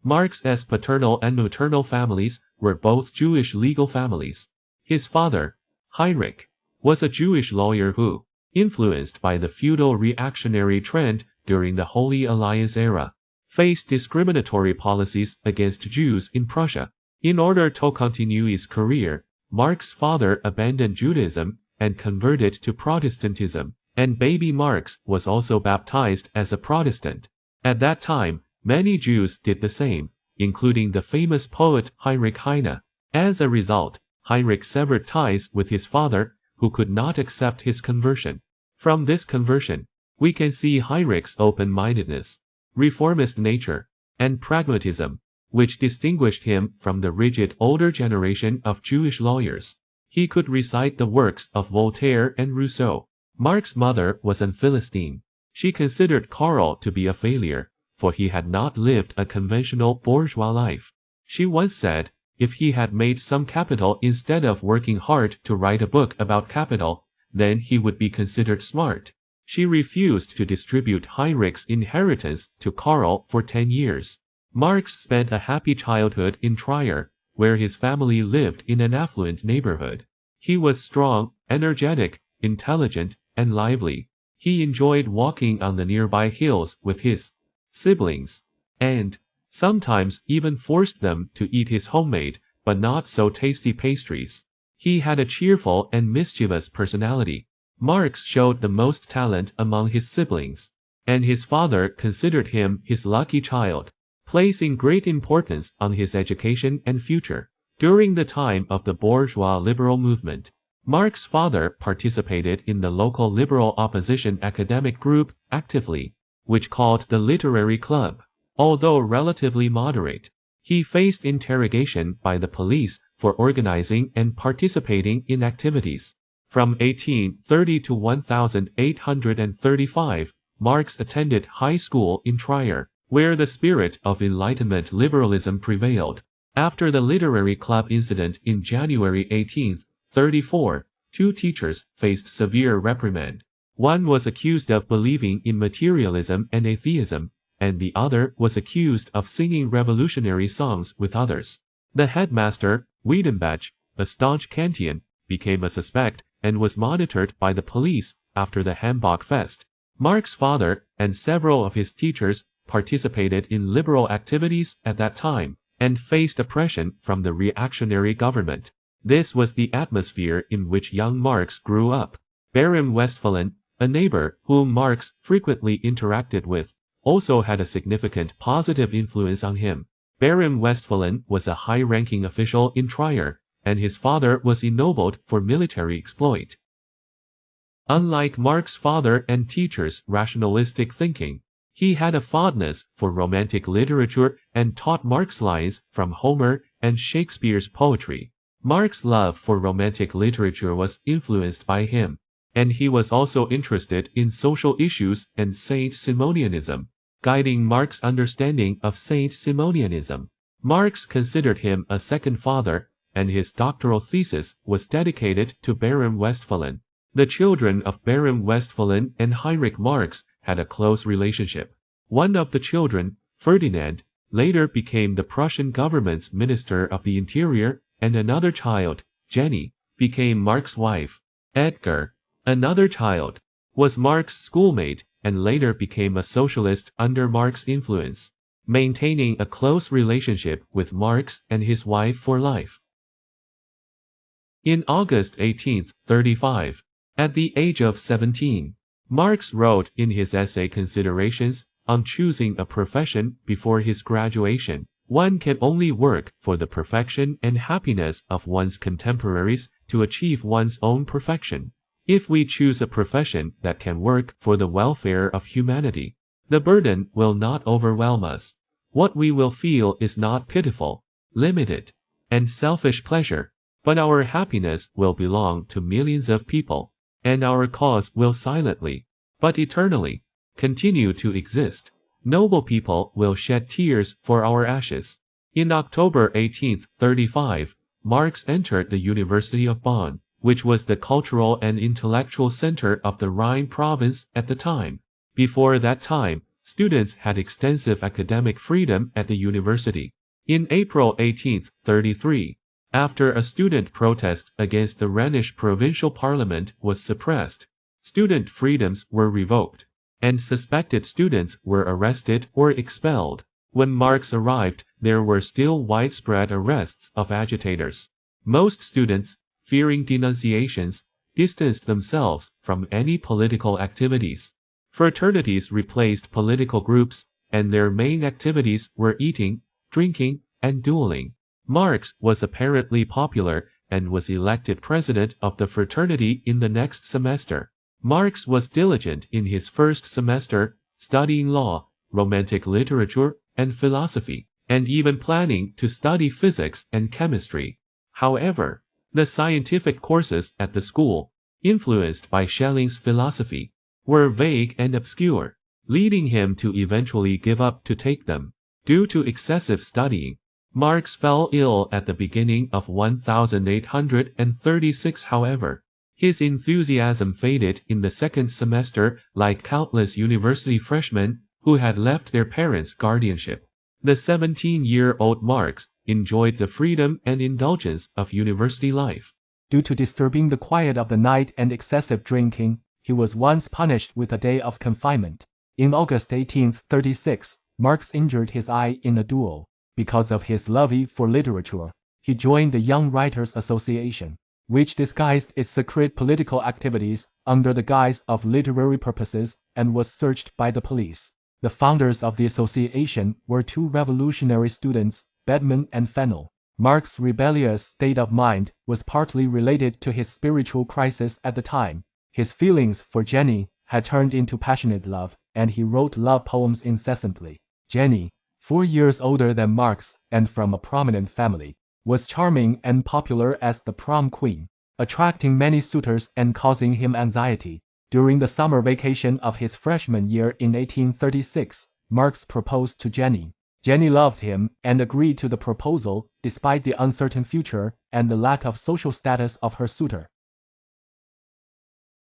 Marx's paternal and maternal families were both Jewish legal families. His father, Heinrich, was a Jewish lawyer who, influenced by the feudal reactionary trend during the Holy Alliance era, faced discriminatory policies against Jews in Prussia. In order to continue his career, Marx's father abandoned Judaism and converted to Protestantism, and baby Marx was also baptized as a Protestant. At that time, many Jews did the same, including the famous poet Heinrich Heine. As a result, Heinrich severed ties with his father, who could not accept his conversion. From this conversion, we can see Heinrich's open-mindedness, reformist nature, and pragmatism, which distinguished him from the rigid older generation of Jewish lawyers. He could recite the works of Voltaire and Rousseau. Marx's mother was a Philistine. She considered Karl to be a failure, for he had not lived a conventional bourgeois life. She once said, if he had made some capital instead of working hard to write a book about capital, then he would be considered smart. She refused to distribute Heinrich's inheritance to Karl for 10 years. Marx spent a happy childhood in Trier, where his family lived in an affluent neighborhood. He was strong, energetic, intelligent, and lively. He enjoyed walking on the nearby hills with his siblings, and sometimes even forced them to eat his homemade, but not so tasty pastries. He had a cheerful and mischievous personality. Marx showed the most talent among his siblings, and his father considered him his lucky child, placing great importance on his education and future. During the time of the bourgeois liberal movement, Marx's father participated in the local liberal opposition academic group actively, which called the Literary Club. Although relatively moderate, he faced interrogation by the police for organizing and participating in activities. From 1830 to 1835, Marx attended high school in Trier, where the spirit of Enlightenment liberalism prevailed. After the Literary Club incident in January 1834, 2 teachers faced severe reprimand. One was accused of believing in materialism and atheism, and the other was accused of singing revolutionary songs with others. The headmaster, Wiedenbach, a staunch Kantian, became a suspect and was monitored by the police after the Hamburg Fest. Marx's father and several of his teachers participated in liberal activities at that time and faced oppression from the reactionary government. This was the atmosphere in which young Marx grew up. Baron Westphalen, a neighbor whom Marx frequently interacted with, also had a significant positive influence on him. Baron Westphalen was a high-ranking official in Trier, and his father was ennobled for military exploit. Unlike Marx's father and teachers' rationalistic thinking, he had a fondness for romantic literature and taught Marx lines from Homer and Shakespeare's poetry. Marx's love for romantic literature was influenced by him, and he was also interested in social issues and Saint-Simonianism, guiding Marx's understanding of Saint-Simonianism. Marx considered him a second father, and his doctoral thesis was dedicated to Baron Westphalen. The children of Baron Westphalen and Heinrich Marx had a close relationship. One of the children, Ferdinand, later became the Prussian government's Minister of the Interior, and another child, Jenny, became Marx's wife. Edgar, another child, was Marx's schoolmate and later became a socialist under Marx's influence, maintaining a close relationship with Marx and his wife for life. In August 1835, at the age of 17, Marx wrote in his essay Considerations on choosing a profession before his graduation, "One can only work for the perfection and happiness of one's contemporaries to achieve one's own perfection. If we choose a profession that can work for the welfare of humanity, the burden will not overwhelm us. What we will feel is not pitiful, limited, and selfish pleasure, but our happiness will belong to millions of people, and our cause will silently, but eternally, continue to exist. Noble people will shed tears for our ashes." In October 1835, Marx entered the University of Bonn, which was the cultural and intellectual center of the Rhine province at the time. Before that time, students had extensive academic freedom at the university. In April 1833, after a student protest against the Rhenish provincial parliament was suppressed, student freedoms were revoked, and suspected students were arrested or expelled. When Marx arrived, there were still widespread arrests of agitators. Most students, fearing denunciations, distanced themselves from any political activities. Fraternities replaced political groups, and their main activities were eating, drinking, and dueling. Marx was apparently popular and was elected president of the fraternity in the next semester. Marx was diligent in his first semester, studying law, romantic literature, and philosophy, and even planning to study physics and chemistry. However, the scientific courses at the school, influenced by Schelling's philosophy, were vague and obscure, leading him to eventually give up to take them. Due to excessive studying, Marx fell ill at the beginning of 1836. However, his enthusiasm faded in the second semester, like countless university freshmen who had left their parents' guardianship. The 17-year-old Marx enjoyed the freedom and indulgence of university life. Due to disturbing the quiet of the night and excessive drinking, he was once punished with a day of confinement. In August 1836, Marx injured his eye in a duel. Because of his love for literature, he joined the Young Writers Association, which disguised its secret political activities under the guise of literary purposes and was searched by the police. The founders of the association were two revolutionary students, Bedman and Fennel. Marx's rebellious state of mind was partly related to his spiritual crisis at the time. His feelings for Jenny had turned into passionate love, and he wrote love poems incessantly. Jenny, 4 years older than Marx and from a prominent family, was charming and popular as the prom queen, attracting many suitors and causing him anxiety. During the summer vacation of his freshman year in 1836, Marx proposed to Jenny. Jenny loved him and agreed to the proposal despite the uncertain future and the lack of social status of her suitor.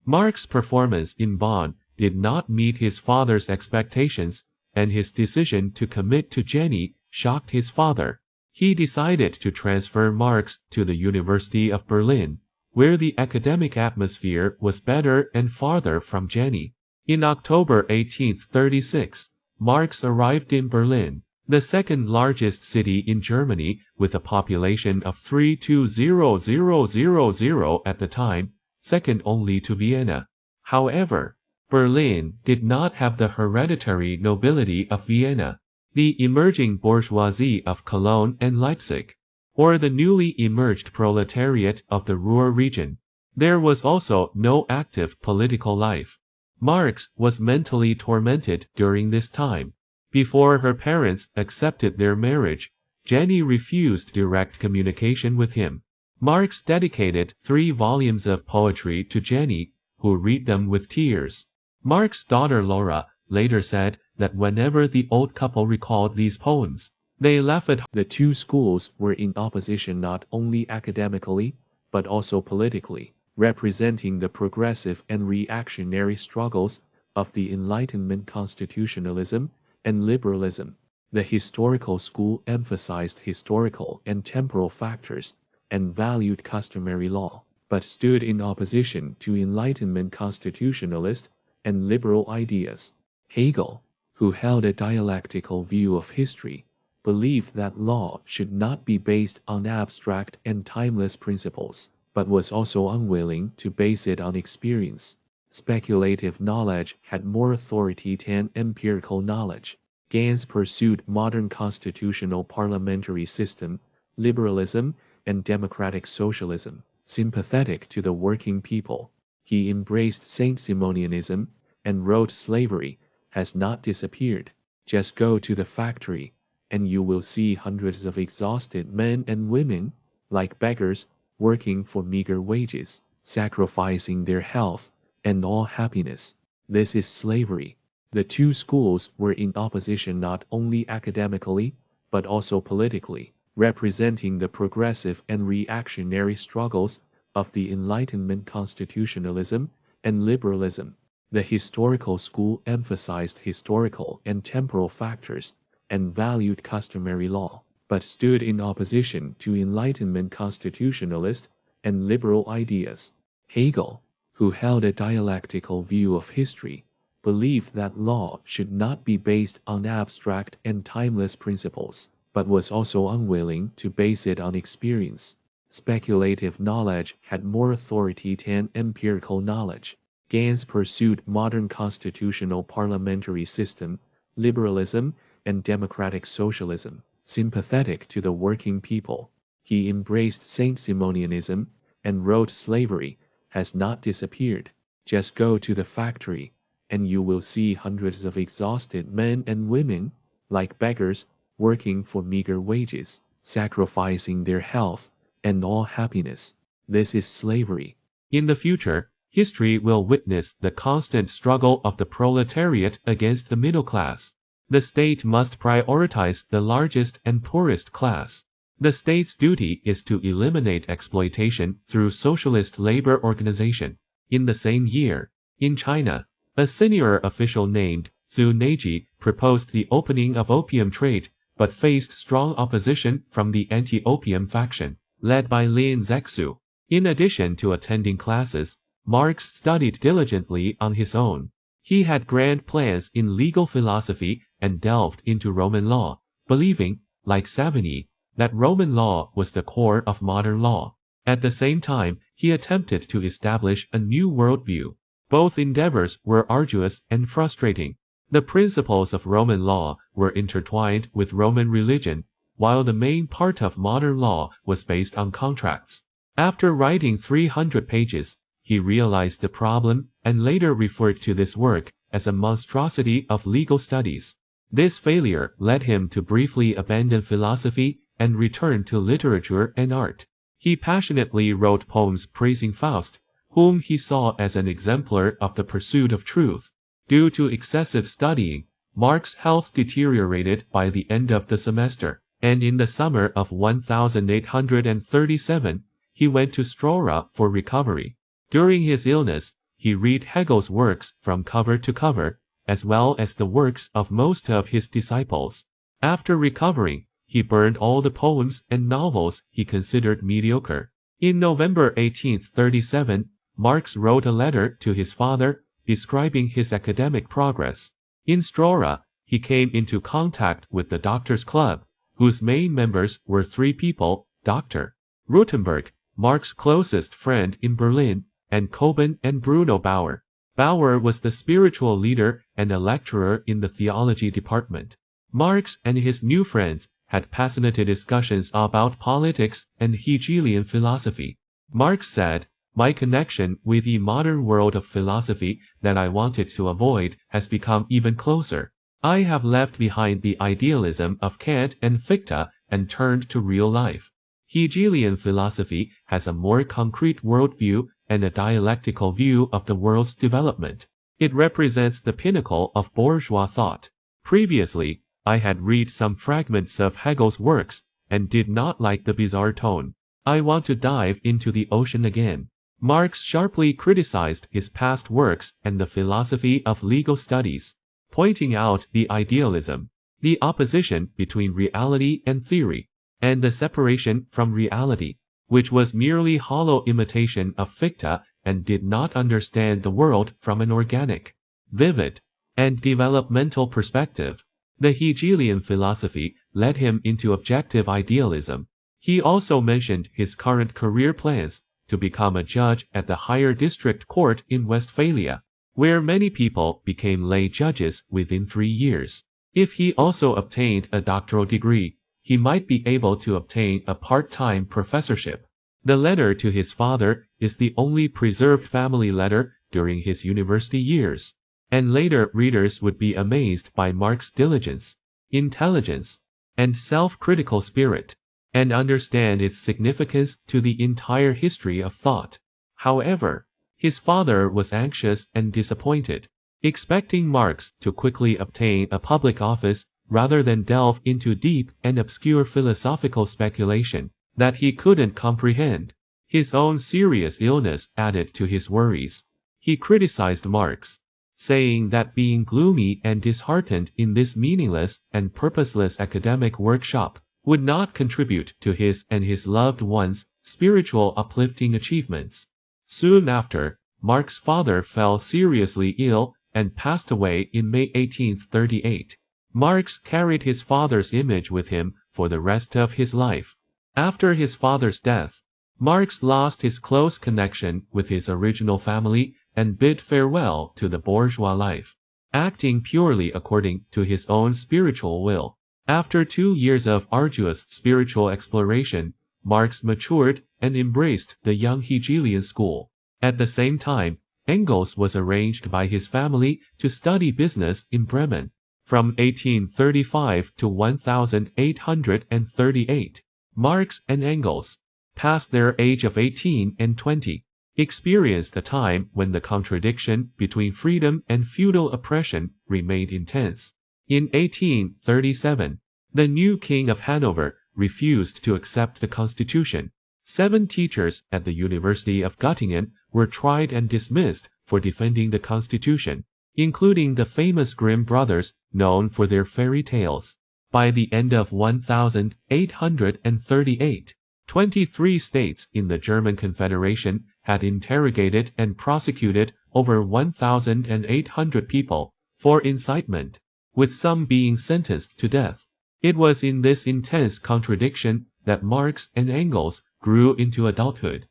Marx's performance in Bonn did not meet his father's expectations, and his decision to commit to Jenny shocked his father. He decided to transfer Marx to the University of Berlin, where the academic atmosphere was better and farther from Jenny. In October 1836, Marx arrived in Berlin, the second largest city in Germany with a population of 320,000 at the time, second only to Vienna. However, Berlin did not have the hereditary nobility of Vienna, the emerging bourgeoisie of Cologne and Leipzig, or the newly emerged proletariat of the Ruhr region. There was also no active political life. Marx was mentally tormented during this time. Before her parents accepted their marriage, Jenny refused direct communication with him. Marx dedicated 3 volumes of poetry to Jenny, who read them with tears. Marx's daughter Laura later said that whenever the old couple recalled these poems, they laughed. The two schools were in opposition not only academically, but also politically, representing the progressive and reactionary struggles of the Enlightenment constitutionalism and liberalism. The historical school emphasized historical and temporal factors and valued customary law, but stood in opposition to Enlightenment constitutionalist and liberal ideas. Hegel, who held a dialectical view of history, believed that law should not be based on abstract and timeless principles, but was also unwilling to base it on experience. Speculative knowledge had more authority than empirical knowledge. Gans pursued modern constitutional parliamentary system, liberalism, and democratic socialism, sympathetic to the working people. He embraced Saint-Simonianism and wrote slavery has not disappeared. Just go to the factory, and you will see hundreds of exhausted men and women, like beggars, working for meager wages, sacrificing their health and all happiness. This is slavery. The two schools were in opposition not only academically, but also politically, representing the progressive and reactionary struggles of the Enlightenment constitutionalism and liberalism. The historical school emphasized historical and temporal factors and valued customary law, but stood in opposition to Enlightenment constitutionalist and liberal ideas. Hegel, who held a dialectical view of history, believed that law should not be based on abstract and timeless principles, but was also unwilling to base it on experience. Speculative knowledge had more authority than empirical knowledge. Gans pursued modern constitutional parliamentary system, liberalism, and democratic socialism, sympathetic to the working people. He embraced Saint-Simonianism and wrote slavery has not disappeared. Just go to the factory, and you will see hundreds of exhausted men and women, like beggars, working for meager wages, sacrificing their health and all happiness. This is slavery. In the future, history will witness the constant struggle of the proletariat against the middle class. The state must prioritize the largest and poorest class. The state's duty is to eliminate exploitation through socialist labor organization. In the same year, in China, a senior official named Zhu Neiji proposed the opening of opium trade, but faced strong opposition from the anti-opium faction, led by Lin Zexu. In addition to attending classes, Marx studied diligently on his own. He had grand plans in legal philosophy and delved into Roman law, believing, like Savigny, that Roman law was the core of modern law. At the same time, he attempted to establish a new worldview. Both endeavors were arduous and frustrating. The principles of Roman law were intertwined with Roman religion, while the main part of modern law was based on contracts. After writing 300 pages, he realized the problem and later referred to this work as a monstrosity of legal studies. This failure led him to briefly abandon philosophy and return to literature and art. He passionately wrote poems praising Faust, whom he saw as an exemplar of the pursuit of truth. Due to excessive studying, Marx's health deteriorated by the end of the semester, and in the summer of 1837, he went to Strora for recovery. During his illness, he read Hegel's works from cover to cover, as well as the works of most of his disciples. After recovering, he burned all the poems and novels he considered mediocre. In November 1837, Marx wrote a letter to his father describing his academic progress. In Strora, he came into contact with the Doctors' Club, whose main members were three people: Dr. Rutenberg, Marx's closest friend in Berlin, and Coben and Bruno Bauer. Bauer was the spiritual leader and a lecturer in the theology department. Marx and his new friends had passionate discussions about politics and Hegelian philosophy. Marx said, "My connection with the modern world of philosophy that I wanted to avoid has become even closer. I have left behind the idealism of Kant and Fichte and turned to real life. Hegelian philosophy has a more concrete worldview and a dialectical view of the world's development. It represents the pinnacle of bourgeois thought. Previously, I had read some fragments of Hegel's works and did not like the bizarre tone. I want to dive into the ocean again." Marx sharply criticized his past works and the philosophy of legal studies, pointing out the idealism, the opposition between reality and theory, and the separation from reality, which was merely hollow imitation of Fichte and did not understand the world from an organic, vivid, and developmental perspective. The Hegelian philosophy led him into objective idealism. He also mentioned his current career plans to become a judge at the higher district court in Westphalia, where many people became lay judges within 3 years. If he also obtained a doctoral degree, he might be able to obtain a part-time professorship. The letter to his father is the only preserved family letter during his university years, and later readers would be amazed by Marx's diligence, intelligence, and self-critical spirit, and understand its significance to the entire history of thought. However, his father was anxious and disappointed, expecting Marx to quickly obtain a public office rather than delve into deep and obscure philosophical speculation that he couldn't comprehend. His own serious illness added to his worries. He criticized Marx, saying that being gloomy and disheartened in this meaningless and purposeless academic workshop would not contribute to his and his loved ones' spiritual uplifting achievements. Soon after, Marx's father fell seriously ill and passed away in May 1838. Marx carried his father's image with him for the rest of his life. After his father's death, Marx lost his close connection with his original family and bid farewell to the bourgeois life, acting purely according to his own spiritual will. After 2 years of arduous spiritual exploration, Marx matured and embraced the young Hegelian school. At the same time, Engels was arranged by his family to study business in Bremen. From 1835 to 1838, Marx and Engels, past their age of 18 and 20, experienced a time when the contradiction between freedom and feudal oppression remained intense. In 1837, the new King of Hanover refused to accept the constitution. 7 teachers at the University of Göttingen were tried and dismissed for defending the constitution, including the famous Grimm brothers, known for their fairy tales. By the end of 1838, 23 states in the German Confederation had interrogated and prosecuted over 1,800 people for incitement, with some being sentenced to death. It was in this intense contradiction that Marx and Engels grew into adulthood.